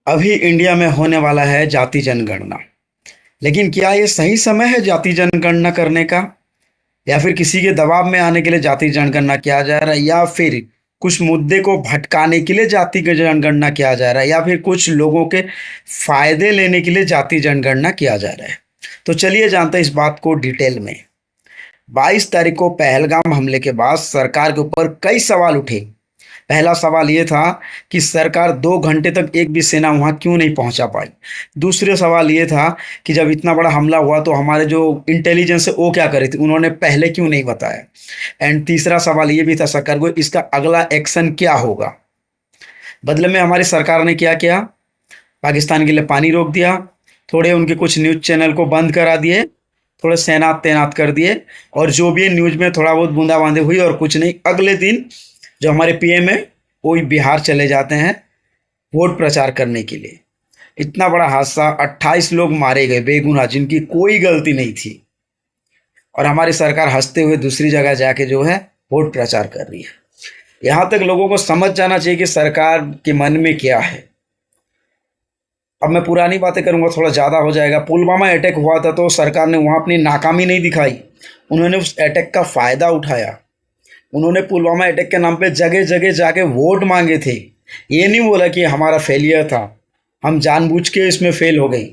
अभी इंडिया में होने वाला है जाति जनगणना। लेकिन क्या ये सही समय है जाति जनगणना करने का, या फिर किसी के दबाव में आने के लिए जाति जनगणना किया जा रहा है, या फिर कुछ मुद्दे को भटकाने के लिए जाति की जनगणना किया जा रहा है, या फिर कुछ लोगों के फायदे लेने के लिए जाति जनगणना किया जा रहा है। तो चलिए जानते हैं इस बात को डिटेल में। 22 तारीख को पहलगाम हमले के बाद सरकार के ऊपर कई सवाल उठे। पहला सवाल ये था कि सरकार 2 घंटे तक एक भी सेना वहां क्यों नहीं पहुंचा पाई। दूसरे सवाल ये था कि जब इतना बड़ा हमला हुआ तो हमारे जो इंटेलिजेंस है वो क्या करे थे, उन्होंने पहले क्यों नहीं बताया। एंड तीसरा सवाल ये भी था सरकार को, इसका अगला एक्शन क्या होगा। बदले में हमारी सरकार ने क्या किया, पाकिस्तान के लिए पानी रोक दिया, थोड़े उनके कुछ न्यूज़ चैनल को बंद करा दिए, थोड़े सेना तैनात कर दिए, और जो भी न्यूज़ में थोड़ा बहुत बूंदाबांदी हुई और कुछ नहीं। अगले दिन जो हमारे पीएम है वो बिहार चले जाते हैं वोट प्रचार करने के लिए। इतना बड़ा हादसा, 28 लोग मारे गए बेगुनाह, जिनकी कोई गलती नहीं थी, और हमारी सरकार हंसते हुए दूसरी जगह जाके जो है वोट प्रचार कर रही है। यहाँ तक लोगों को समझ जाना चाहिए कि सरकार के मन में क्या है। अब मैं पुरानी बातें करूँगा, थोड़ा ज़्यादा हो जाएगा। पुलवामा अटैक हुआ था तो सरकार ने वहाँ अपनी नाकामी नहीं दिखाई, उन्होंने उस अटैक का फ़ायदा उठाया। उन्होंने पुलवामा अटैक के नाम पे जगह जगह जाके वोट मांगे थे। ये नहीं बोला कि हमारा फेलियर था, हम जानबूझ के इसमें फेल हो गई।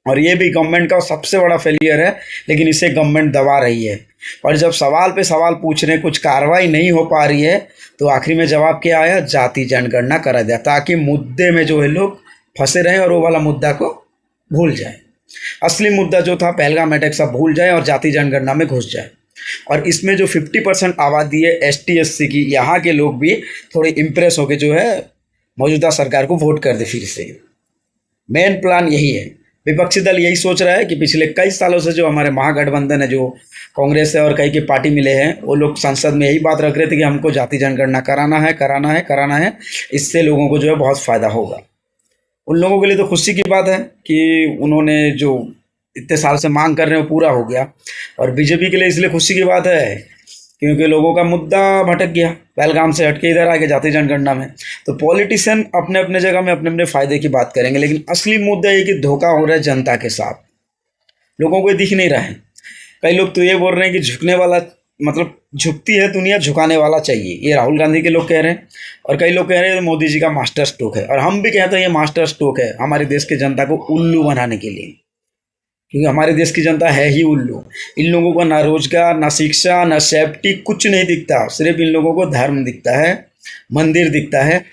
और ये भी गवर्नमेंट का सबसे बड़ा फेलियर है, लेकिन इसे गवर्नमेंट दबा रही है। और जब सवाल पे सवाल पूछ रहे, कुछ कार्रवाई नहीं हो पा रही है, तो आखिरी में जवाब क्या आया, जाति जनगणना करा दिया, ताकि मुद्दे में जो है लोग फंसे रहें और वो वाला मुद्दा को भूल जाए। असली मुद्दा जो था पहलगाम अटैक सब भूल जाए और जाति जनगणना में घुस जाए। और इसमें जो 50% आबादी है ST SC की, यहाँ के लोग भी थोड़े इम्प्रेस होकर जो है मौजूदा सरकार को वोट कर दे फिर से। मेन प्लान यही है। विपक्षी दल यही सोच रहा है कि पिछले कई सालों से जो हमारे महागठबंधन है, जो कांग्रेस है और कई के पार्टी मिले हैं, वो लोग संसद में यही बात रख रहे थे कि हमको जाति जनगणना कराना है, कराना है, कराना है, इससे लोगों को जो है बहुत फ़ायदा होगा। उन लोगों के लिए तो खुशी की बात है कि उन्होंने जो इतने साल से मांग कर रहे हैं वो पूरा हो गया, और बीजेपी के लिए इसलिए खुशी की बात है क्योंकि लोगों का मुद्दा भटक गया, पहलगाम से हटके इधर आ गए जाति जनगणना में। तो पॉलिटिशियन अपने अपने जगह में अपने अपने फायदे की बात करेंगे, लेकिन असली मुद्दा ये कि धोखा हो रहा है जनता के साथ, लोगों को दिख नहीं रहा है। कई लोग तो ये बोल रहे हैं कि झुकने वाला मतलब झुकती है दुनिया, झुकाने वाला चाहिए, ये राहुल गांधी के लोग कह रहे हैं। और कई लोग कह रहे हैं मोदी जी का मास्टर स्ट्रोक है, और हम भी कहते हैं ये मास्टर स्ट्रोक है हमारे देश के जनता को उल्लू बनाने के लिए, क्योंकि हमारे देश की जनता है ही उल्लू। इन लोगों को ना रोजगार, ना शिक्षा, ना सेफ्टी, कुछ नहीं दिखता। सिर्फ इन लोगों को धर्म दिखता है, मंदिर दिखता है।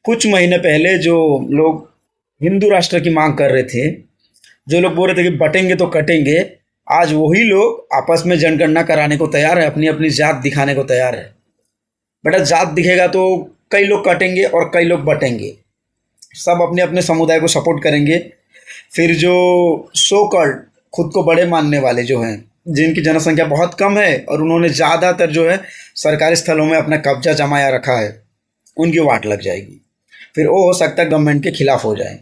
कुछ महीने पहले जो लोग हिंदू राष्ट्र की मांग कर रहे थे, जो लोग बोल रहे थे कि बटेंगे तो कटेंगे, आज वही लोग आपस में जनगणना कराने को तैयार है, अपनी अपनी जात दिखाने को तैयार है। बेटा जात दिखेगा तो कई लोग कटेंगे और कई लोग बटेंगे, सब अपने अपने समुदाय को सपोर्ट करेंगे। फिर जो सो कॉल्ड खुद को बड़े मानने वाले जो हैं, जिनकी जनसंख्या बहुत कम है और उन्होंने ज़्यादातर जो है सरकारी स्थलों में अपना कब्जा जमाया रखा है, उनकी वाट लग जाएगी। फिर वो हो सकता है गवर्नमेंट के खिलाफ हो जाए।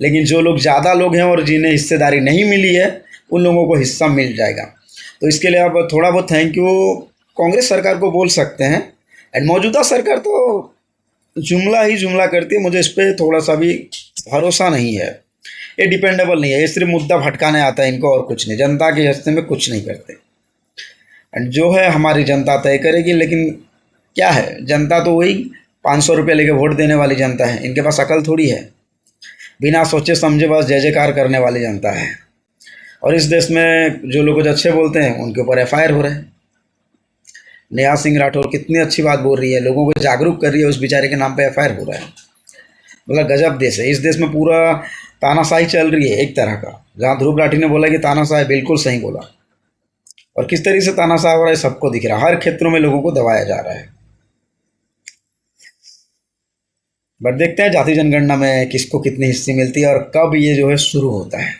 लेकिन जो लोग ज़्यादा लोग हैं और जिन्हें हिस्सेदारी नहीं मिली है, उन लोगों को हिस्सा मिल जाएगा। तो इसके लिए आप थोड़ा बहुत थैंक यू कांग्रेस सरकार को बोल सकते हैं। एंड मौजूदा सरकार तो जुमला ही जुमला करती है, मुझे इस पर थोड़ा सा भी भरोसा नहीं है। ये डिपेंडेबल नहीं है, ये सिर्फ मुद्दा भटकाने आता है इनको और कुछ नहीं, जनता के हिस्से में कुछ नहीं करते। एंड जो है हमारी जनता तय करेगी। लेकिन क्या है, जनता तो वही 500 रुपये लेके वोट देने वाली जनता है, इनके पास अकल थोड़ी है। बिना सोचे समझे बस जय जयकार करने वाली जनता है। और इस देश में जो लोग कुछ अच्छे बोलते हैं उनके ऊपर FIR हो रहे हैं। नेहा सिंह राठौर कितनी अच्छी बात बोल रही है, लोगों को जागरूक कर रही है, उस बेचारे के नाम पे FIR हो रहा है। मतलब गजब देश है। इस देश में पूरा तानाशाही चल रही है एक तरह का। जहाँ ध्रुव राठी ने बोला कि तानाशाही, बिल्कुल सही बोला। और किस तरीके से तानाशाह हो रहा है सबको दिख रहा है, हर क्षेत्रों में लोगों को दबाया जा रहा है। बट देखते हैं जाति जनगणना में किसको कितनी हिस्से मिलती है और कब ये जो है शुरू होता है।